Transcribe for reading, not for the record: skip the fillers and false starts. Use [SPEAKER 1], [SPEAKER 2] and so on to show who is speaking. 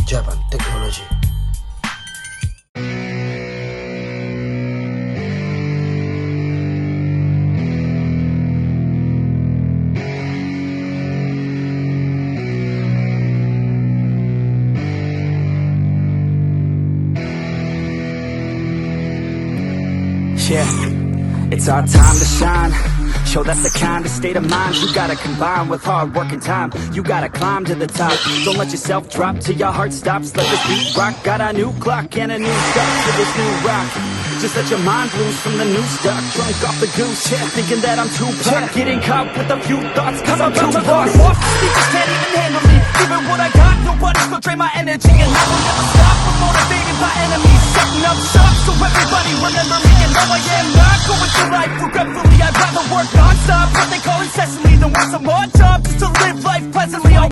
[SPEAKER 1] Ucapan teknologi.
[SPEAKER 2] Yeah, it's our time to shine. Show that's the kind of state of mind you gotta combine with hard work and time. You gotta climb to the top. Don't let yourself drop till your heart stops. Let this beat rock. Got a new clock and a new start to this new rock. Just let your mind loose from the new stock. Drunk off the goose, yeah, thinking that I'm too pop. Getting caught with a few thoughts, cause I'm too lost. Speakers can't even handle me. Even what I got, nobody's gonna drain my energy. And I will never